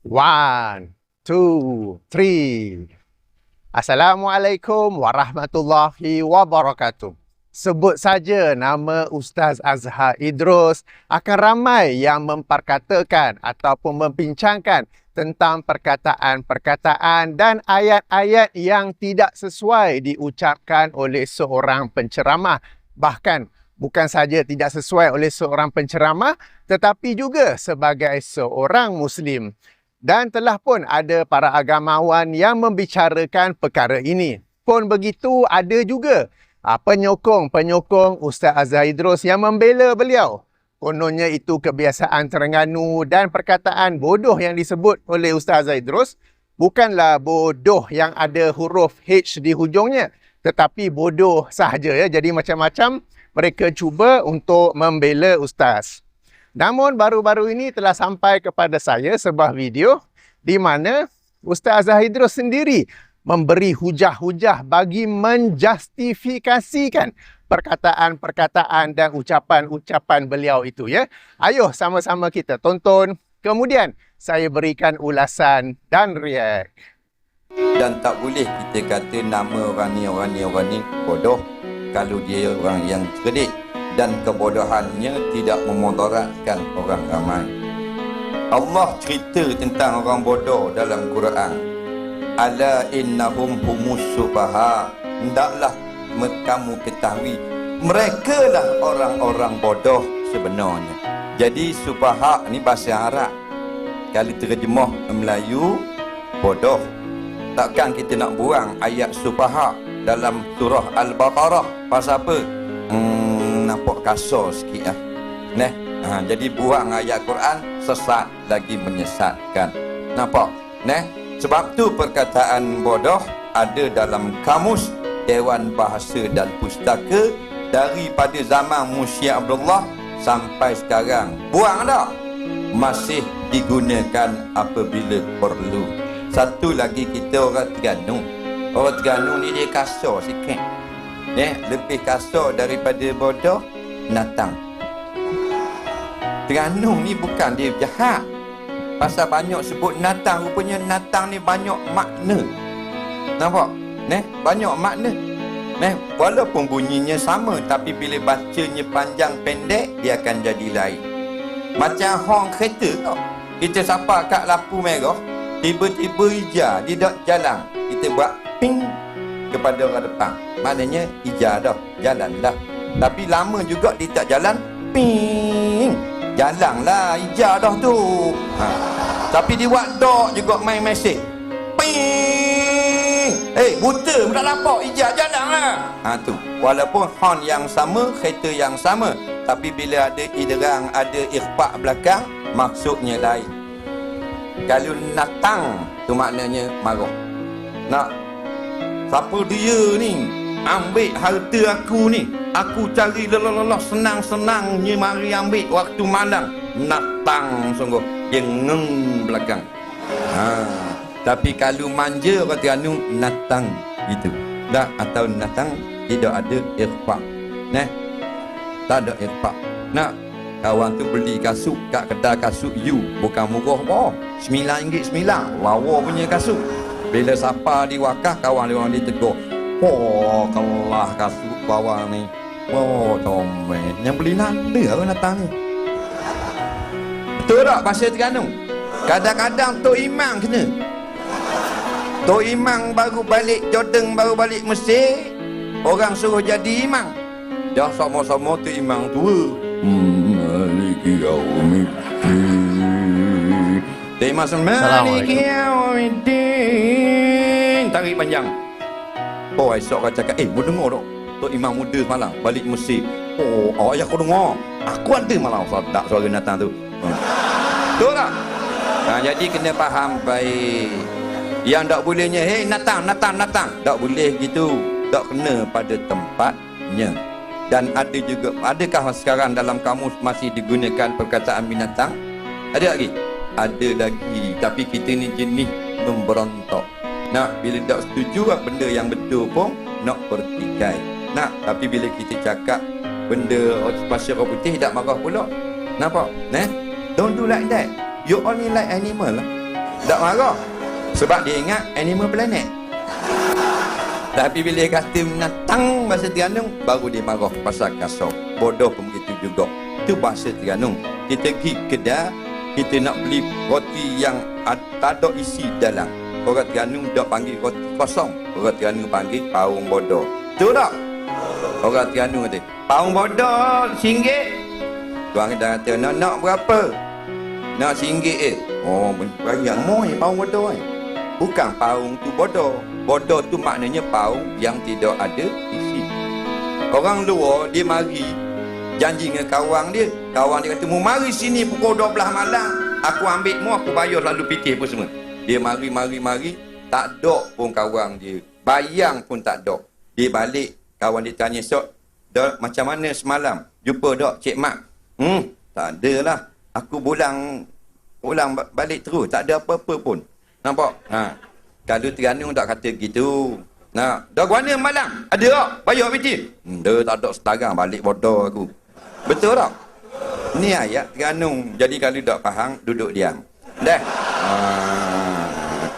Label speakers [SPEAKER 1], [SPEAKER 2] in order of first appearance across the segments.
[SPEAKER 1] One, two, three. Assalamualaikum warahmatullahi wabarakatuh. Sebut saja nama Ustaz Azhar Idrus, akan ramai yang memperkatakan ataupun membincangkan tentang perkataan-perkataan dan ayat-ayat yang tidak sesuai diucapkan oleh seorang penceramah. Bahkan bukan saja tidak sesuai oleh seorang penceramah, tetapi juga sebagai seorang Muslim. Dan telah pun ada para agamawan yang membicarakan perkara ini. Pun begitu, ada juga penyokong-penyokong Ustaz Azhar Idrus yang membela beliau. Kononnya itu kebiasaan Terengganu dan perkataan bodoh yang disebut oleh Ustaz Azhar Idrus bukanlah bodoh yang ada huruf H di hujungnya, tetapi bodoh sahaja ya. Jadi macam-macam mereka cuba untuk membela Ustaz. Namun baru-baru ini telah sampai kepada saya sebuah video di mana Ustaz Azhar Idrus sendiri memberi hujah-hujah bagi menjustifikasikan perkataan-perkataan dan ucapan-ucapan beliau itu ya. Ayuh sama-sama kita tonton. Kemudian saya berikan ulasan dan react.
[SPEAKER 2] Dan tak boleh kita kata nama orang ni bodoh kalau dia orang yang cerdik. Dan kebodohannya tidak memudaratkan orang ramai. Allah cerita tentang orang bodoh dalam Quran. Ala innahum humus subaha. Hendaklah kamu ketahui, mereka lah orang-orang bodoh sebenarnya. Jadi subaha ni bahasa Arab. Kalau terjemah Melayu, bodoh. Takkan kita nak buang ayat subaha dalam surah Al-Baqarah. Pasal apa? Nampak kasar sikit lah. Jadi buang ayat Quran, sesat lagi menyesatkan. Nampak? Sebab tu perkataan bodoh ada dalam kamus Dewan Bahasa dan Pustaka daripada zaman Muhyiddin Abdullah sampai sekarang. Buang dah. Masih digunakan apabila perlu. Satu lagi, kita orang Terengganu. Orang Terengganu ni dia kasar sikit. Lebih kasar daripada bodoh, natang. Terengganu ni bukan dia jahat. Pasal banyak sebut natang, rupanya natang ni banyak makna. Nampak? Banyak makna. Walaupun bunyinya sama, tapi bila bacanya panjang pendek, dia akan jadi lain. Macam hong kereta tau. Kita sapa kat lampu merah, tiba-tiba hijau, dia tak jalan. Kita buat ping kepada orang depan. Maknanya hijau dah, jalan dah. Tapi lama juga dia tak jalan, ping, jalan lah, hijau dah tu. Tapi dia buat dok juga main mesej, ping, buta tak nampak, hijau jalan lah. Tu walaupun hon yang sama, kereta yang sama, tapi bila ada idrang, ada ikhfa' belakang, maksudnya lain. Kalau natang tu maknanya marah. Siapa dia ni? Ambil harta aku ni. Aku cari lelah-lelah senang-senangnya mari ambil waktu malam. Natang sungguh. Dia ngeng belakang. Tapi kalau manja orang Terengganu, natang gitu. Dah, atau natang tidak ada ikhfa'. Tak ada ikhfa'. Kawan tu beli kasut kat kedai kasut you. Bukan murah apa. RM9 lawa punya kasut. Bila siapa di wakah, kawan dia orang ditegur. Kelah kasut bawah ni. Comel. Yang beli nanda orang datang ni. Betul tak bahasa Terengganu? Kadang-kadang Tok Imam kena. Tok Imam baru balik Jordan, baru balik Mesir. Orang suruh jadi imam. Dah sama-sama Tok Imam tua. Maliki yaumiddin. Tok Imam Maliki yaumiddin. Tarik panjang. Esok kau cakap, kau dengar tak? Tok Imam muda semalam balik Mesir. Ayah kau dengar. Aku ada malam tak suara natang tu. Betul tak? Jadi kena faham baik. Yang tak bolehnya, natang. Tak boleh gitu. Tak kena pada tempatnya. Dan ada juga, adakah sekarang dalam kamus masih digunakan perkataan binatang? Ada lagi? Ada lagi. Tapi kita ni jenis memberontak. Bila tak setuju benda yang betul pun nak bertikai. Tapi bila kita cakap benda pasir orang putih tak marah pula. Nampak? Don't do like that. You only like animal lah. Tak marah. Sebab dia ingat Animal Planet. Tapi bila dia kata menatang bahasa Terengganu, baru dia marah pasal kasar. Bodoh pun begitu juga. Itu bahasa Terengganu. Kita pergi kedai, kita nak beli roti yang tak ada isi dalam. Orang Terengganu dah panggil roti kosong. Orang Terengganu panggil paung bodoh. Betul tak? Orang Terengganu kata, paung bodoh RM1. Tuan kita kata, nak berapa? Nak RM1 Oh, bayang mo paung bodoh Bukan paung tu bodoh. Bodoh tu maknanya paung yang tidak ada isi. Orang luar, dia mari janji dengan kawan dia. Kawan dia kata, mu mari sini pukul 12 malam. Aku ambil mu, aku bayar lalu fikir pun semua. Dia mari. Tak ada pun kawan dia. Bayang pun tak ada. Dia balik, kawan dia tanya, "Sok, dah macam mana semalam? Jumpa tak Cik Mak?" Tak ada lah. Aku pulang balik terus. Tak ada apa-apa pun. Nampak? Kalau Terengganu tak kata gitu. Dah ke mana malam? Ada tak? Bayar fikir? Dah tak ada setarang. Balik bodoh aku. Betul tak? Ni ayat Terengganu. Jadi kalau tak faham, duduk diam. Dah.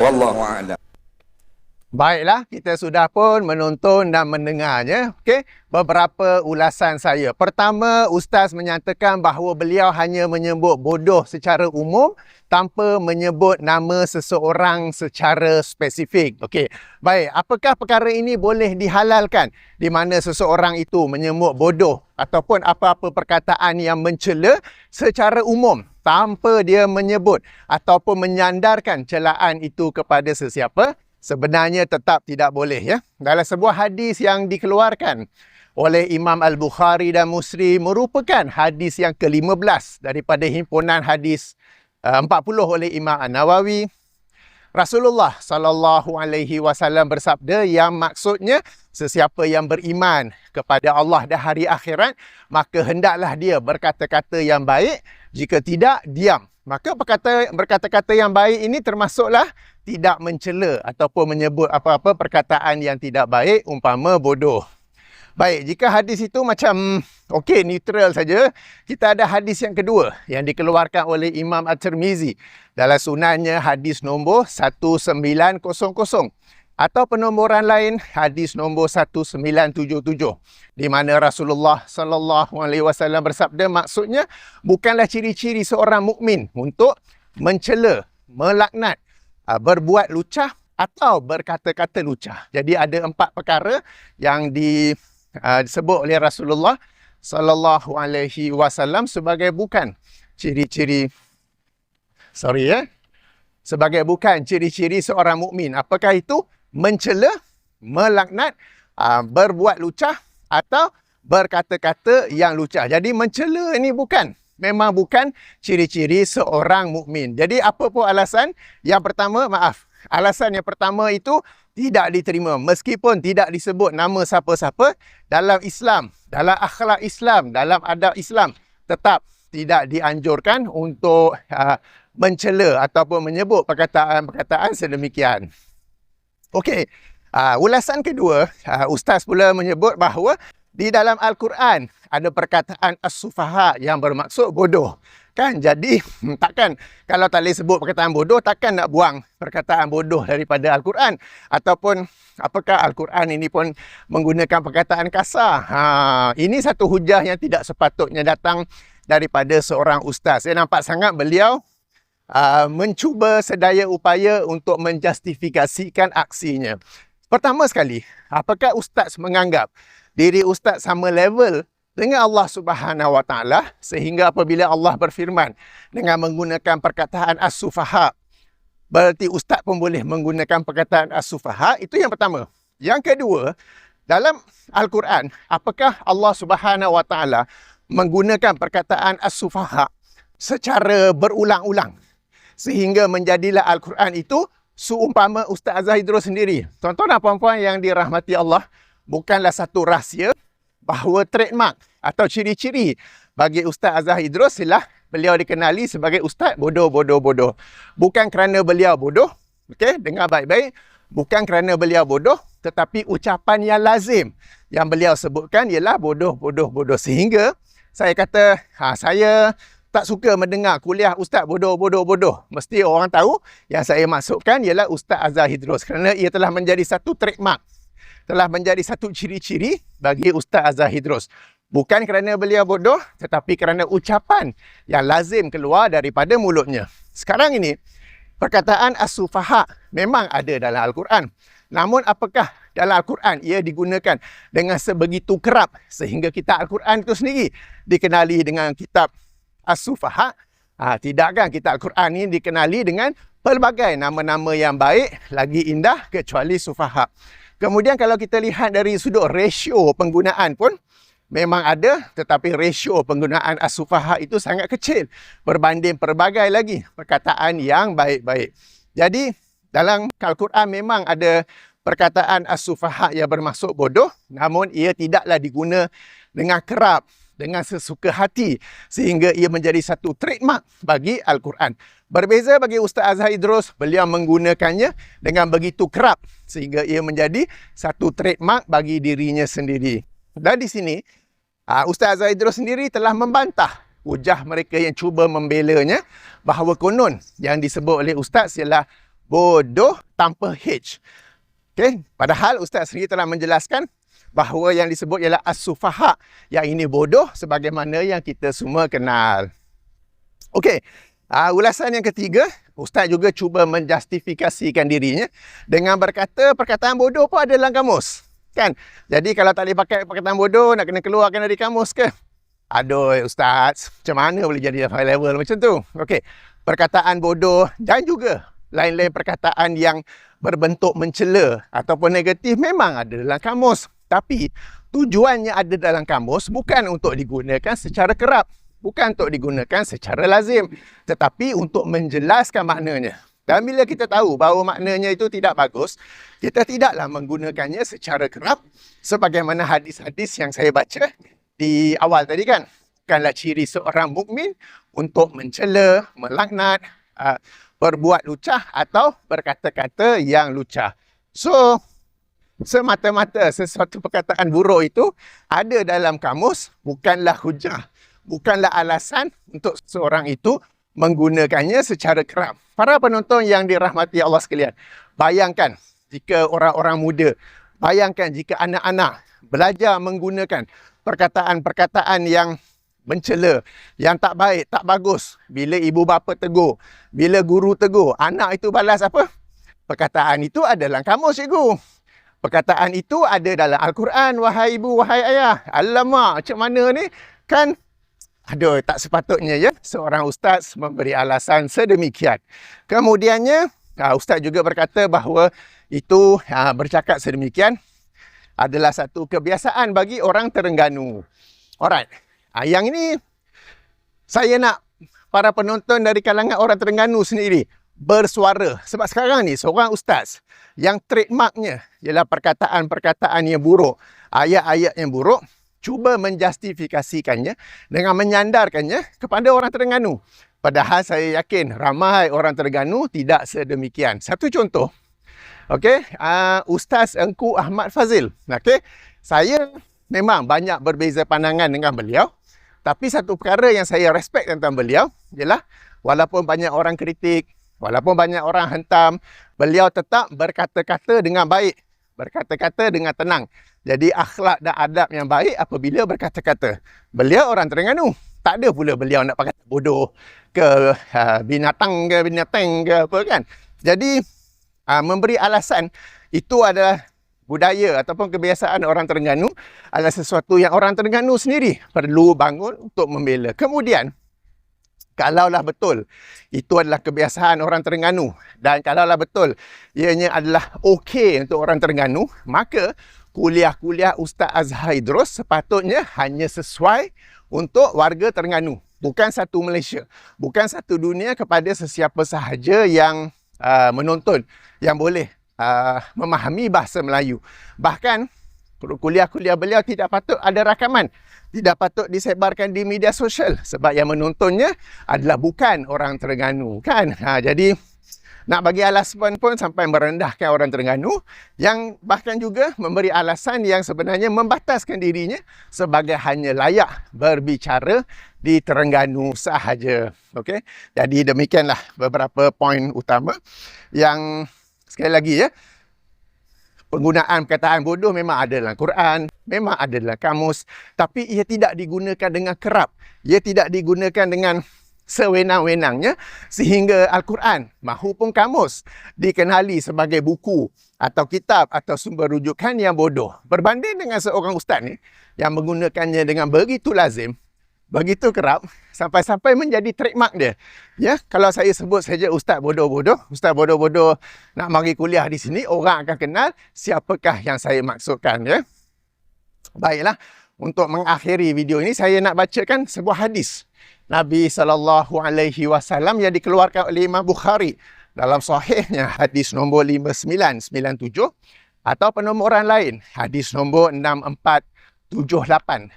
[SPEAKER 2] Wallahu a'lam.
[SPEAKER 1] Baiklah, kita sudah pun menonton dan mendengarnya. Okey, beberapa ulasan saya. Pertama, Ustaz menyatakan bahawa beliau hanya menyebut bodoh secara umum tanpa menyebut nama seseorang secara spesifik. Okey, baik. Apakah perkara ini boleh dihalalkan di mana seseorang itu menyebut bodoh ataupun apa-apa perkataan yang mencela secara umum tanpa dia menyebut ataupun menyandarkan celaan itu kepada sesiapa? Sebenarnya tetap tidak boleh ya. Dalam sebuah hadis yang dikeluarkan oleh Imam Al-Bukhari dan Muslim merupakan hadis yang ke-15 daripada himpunan hadis 40 oleh Imam An-Nawawi. Rasulullah sallallahu alaihi wasallam bersabda yang maksudnya sesiapa yang beriman kepada Allah dan hari akhirat, maka hendaklah dia berkata-kata yang baik, jika tidak diam. Maka berkata-kata yang baik ini termasuklah tidak mencela ataupun menyebut apa-apa perkataan yang tidak baik, umpama bodoh. Baik, jika hadis itu macam okey, neutral saja, kita ada hadis yang kedua yang dikeluarkan oleh Imam At-Tirmizi dalam sunannya, hadis nombor 1900 atau penomboran lain hadis nombor 1977, di mana Rasulullah sallallahu alaihi wasallam bersabda, maksudnya bukanlah ciri-ciri seorang mukmin untuk mencela, melaknat, berbuat lucah atau berkata-kata lucah. Jadi ada 4 perkara yang disebut oleh Rasulullah sallallahu alaihi wasallam sebagai bukan ciri-ciri sebagai bukan ciri-ciri seorang mukmin. Apakah itu? Mencela, melaknat, berbuat lucah atau berkata-kata yang lucah. Jadi mencela ini memang bukan ciri-ciri seorang mukmin. Jadi apa pun alasan? Yang pertama, alasan yang pertama itu tidak diterima meskipun tidak disebut nama siapa-siapa dalam Islam, dalam akhlak Islam, dalam adab Islam, tetap tidak dianjurkan untuk mencela ataupun menyebut perkataan-perkataan sedemikian. Okey, ulasan kedua, Ustaz pula menyebut bahawa di dalam Al-Quran ada perkataan as-sufaha yang bermaksud bodoh. Kan? Jadi, takkan kalau tak boleh sebut perkataan bodoh, takkan nak buang perkataan bodoh daripada Al-Quran. Ataupun, apakah Al-Quran ini pun menggunakan perkataan kasar? Ini satu hujah yang tidak sepatutnya datang daripada seorang ustaz. Saya nampak sangat beliau mencuba sedaya upaya untuk menjustifikasikan aksinya. Pertama sekali, apakah ustaz menganggap diri ustaz sama level dengan Allah Subhanahu Wa Taala sehingga apabila Allah berfirman dengan menggunakan perkataan as-sufaha, berarti ustaz pun boleh menggunakan perkataan as-sufaha? Itu yang pertama. Yang kedua, dalam Al-Quran, apakah Allah Subhanahu Wa Taala menggunakan perkataan as-sufaha secara berulang-ulang sehingga menjadilah Al-Quran itu seumpama Ustaz Azhar Idrus sendiri? Tuan-tuan dan puan-puan yang dirahmati Allah, bukanlah satu rahsia bahawa trademark atau ciri-ciri bagi Ustaz Azhar Idrus ialah beliau dikenali sebagai Ustaz bodoh. Bukan kerana beliau bodoh, okey, dengar baik-baik, bukan kerana beliau bodoh, tetapi ucapan yang lazim yang beliau sebutkan ialah bodoh. Sehingga saya kata, saya tak suka mendengar kuliah Ustaz bodoh. Mesti orang tahu yang saya maksudkan ialah Ustaz Azhar Idrus, kerana ia telah menjadi satu trademark, telah menjadi satu ciri-ciri bagi Ustaz Azhar Idrus. Bukan kerana beliau bodoh, tetapi kerana ucapan yang lazim keluar daripada mulutnya. Sekarang ini, perkataan as-sufaha memang ada dalam Al-Quran. Namun apakah dalam Al-Quran ia digunakan dengan sebegitu kerap sehingga kitab Al-Quran itu sendiri dikenali dengan kitab as-sufaha? Tidakkan kitab Al-Quran ini dikenali dengan pelbagai nama-nama yang baik lagi indah kecuali sufaha. Kemudian kalau kita lihat dari sudut rasio penggunaan pun memang ada, tetapi rasio penggunaan as-sufaha itu sangat kecil berbanding pelbagai lagi perkataan yang baik-baik. Jadi dalam Al-Quran memang ada perkataan as-sufaha yang bermaksud bodoh, namun ia tidaklah diguna dengan kerap, dengan sesuka hati sehingga ia menjadi satu trademark bagi Al-Quran. Berbeza bagi Ustaz Azhar Idrus, beliau menggunakannya dengan begitu kerap sehingga ia menjadi satu trademark bagi dirinya sendiri. Dan di sini, Ustaz Azhar Idrus sendiri telah membantah hujah mereka yang cuba membelanya bahawa konon yang disebut oleh Ustaz ialah bodoh tanpa H. Okay? Padahal Ustaz sendiri telah menjelaskan bahawa yang disebut ialah as-sufaha, yang ini bodoh sebagaimana yang kita semua kenal. Okey, ulasan yang ketiga, Ustaz juga cuba menjustifikasikan dirinya dengan berkata perkataan bodoh pun ada dalam kamus. Kan? Jadi kalau tak boleh pakai perkataan bodoh, nak kena keluarkan dari kamus ke? Aduh Ustaz, macam mana boleh jadi high level macam tu? Okey, perkataan bodoh dan juga lain-lain perkataan yang berbentuk mencela ataupun negatif memang ada dalam kamus. Tapi tujuannya ada dalam kamus bukan untuk digunakan secara kerap, bukan untuk digunakan secara lazim, tetapi untuk menjelaskan maknanya. Dan bila kita tahu bahawa maknanya itu tidak bagus, kita tidaklah menggunakannya secara kerap sebagaimana hadis-hadis yang saya baca di awal tadi kan. Bukanlah ciri seorang mukmin untuk mencela, melaknat, berbuat lucah atau berkata-kata yang lucah. So, semata-mata sesuatu perkataan buruk itu ada dalam kamus, bukanlah hujah, bukanlah alasan untuk seorang itu menggunakannya secara kerap. Para penonton yang dirahmati Allah sekalian, bayangkan jika orang-orang muda, bayangkan jika anak-anak belajar menggunakan perkataan-perkataan yang mencela, yang tak baik, tak bagus. Bila ibu bapa tegur, bila guru tegur, anak itu balas apa? Perkataan itu ada dalam kamus cikgu. Perkataan itu ada dalam Al-Quran, wahai ibu, wahai ayah. Alamak, macam mana ni? Kan, aduh, tak sepatutnya ya seorang ustaz memberi alasan sedemikian. Kemudiannya, ustaz juga berkata bahawa itu bercakap sedemikian adalah satu kebiasaan bagi orang Terengganu. Alright. Yang ini saya nak para penonton dari kalangan orang Terengganu sendiri bersuara. Sebab sekarang ni seorang ustaz yang trademarknya ialah perkataan-perkataan yang buruk, ayat-ayat yang buruk, cuba menjustifikasikannya dengan menyandarkannya kepada orang Terengganu. Padahal saya yakin ramai orang Terengganu tidak sedemikian. Satu contoh, Ustaz Engku Ahmad Fazil. Saya memang banyak berbeza pandangan dengan beliau. Tapi satu perkara yang saya respect tentang beliau ialah walaupun banyak orang kritik, walaupun banyak orang hentam, beliau tetap berkata-kata dengan baik, berkata-kata dengan tenang. Jadi akhlak dan adab yang baik apabila berkata-kata. Beliau orang Terengganu. Tak ada pula beliau nak pakai bodoh ke binatang ke apa kan. Jadi memberi alasan itu adalah budaya ataupun kebiasaan orang Terengganu, adalah sesuatu yang orang Terengganu sendiri perlu bangun untuk membela. Kemudian, kalaulah betul itu adalah kebiasaan orang Terengganu dan kalaulah betul ianya adalah okey untuk orang Terengganu, maka kuliah-kuliah Ustaz Azhar Idrus sepatutnya hanya sesuai untuk warga Terengganu, bukan satu Malaysia, bukan satu dunia, kepada sesiapa sahaja yang menonton, yang boleh memahami bahasa Melayu. Bahkan kuliah-kuliah beliau tidak patut ada rakaman, tidak patut disebarkan di media sosial sebab yang menontonnya adalah bukan orang Terengganu kan. Jadi Nak bagi alasan pun sampai merendahkan orang Terengganu, yang bahkan juga memberi alasan yang sebenarnya membataskan dirinya sebagai hanya layak berbicara di Terengganu sahaja. Okey. Jadi demikianlah beberapa poin utama yang sekali lagi ya, penggunaan perkataan bodoh memang ada dalam Quran, memang ada dalam kamus, tapi ia tidak digunakan dengan kerap. Ia tidak digunakan dengan sewenang-wenangnya sehingga Al-Quran mahupun kamus dikenali sebagai buku atau kitab atau sumber rujukan yang bodoh. Berbanding dengan seorang ustaz ni yang menggunakannya dengan begitu lazim, begitu kerap, sampai-sampai menjadi trademark dia. Ya, kalau saya sebut saja ustaz bodoh-bodoh nak mari kuliah di sini, orang akan kenal siapakah yang saya maksudkan ya. Baiklah, untuk mengakhiri video ini saya nak bacakan sebuah hadis Nabi SAW yang dikeluarkan oleh Imam Bukhari dalam sahihnya, hadis nombor 5997 atau penomoran lain hadis nombor 6478,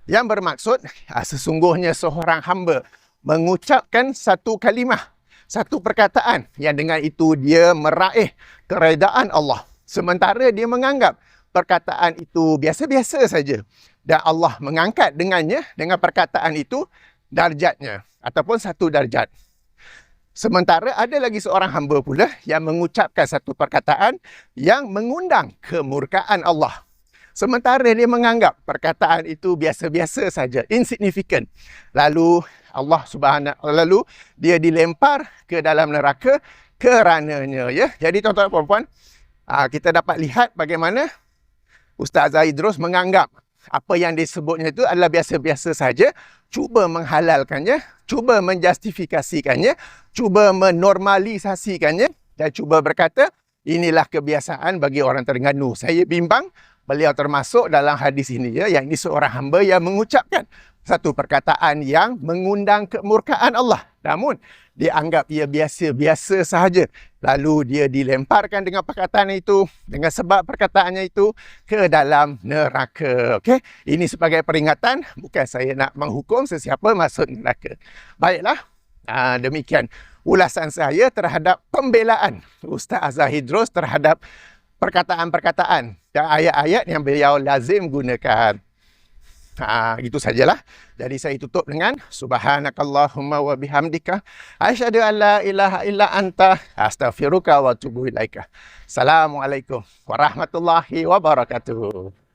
[SPEAKER 1] yang bermaksud sesungguhnya seorang hamba mengucapkan satu kalimah, satu perkataan yang dengan itu dia meraih keredaan Allah, sementara dia menganggap perkataan itu biasa-biasa saja, dan Allah mengangkat dengannya, dengan perkataan itu, darjatnya ataupun satu darjat. Sementara ada lagi seorang hamba pula yang mengucapkan satu perkataan yang mengundang kemurkaan Allah, sementara dia menganggap perkataan itu biasa-biasa saja, insignificant. Lalu lalu dia dilempar ke dalam neraka kerananya ya. Jadi tuan-tuan dan puan-puan, kita dapat lihat bagaimana Ustaz Azhar Idrus menganggap apa yang disebutnya itu adalah biasa-biasa saja, cuba menghalalkannya, cuba menjustifikasikannya, cuba menormalisasikannya, dan cuba berkata inilah kebiasaan bagi orang Terengganu. Saya bimbang beliau termasuk dalam hadis ini ya, yang ini seorang hamba yang mengucapkan satu perkataan yang mengundang kemurkaan Allah, namun dianggap ia biasa-biasa sahaja. Lalu dia dilemparkan dengan perkataan itu, dengan sebab perkataannya itu, ke dalam neraka. Okey, ini sebagai peringatan, bukan saya nak menghukum sesiapa masuk neraka. Baiklah, demikian ulasan saya terhadap pembelaan Ustaz Azhar Idrus terhadap perkataan-perkataan dan ayat-ayat yang beliau lazim gunakan. Itu sajalah. Jadi saya tutup dengan subhanakallahumma wa bihamdika asyhadu an la ilaha illa anta astaghfiruka wa atubu ilaika. Assalamualaikum warahmatullahi wabarakatuh.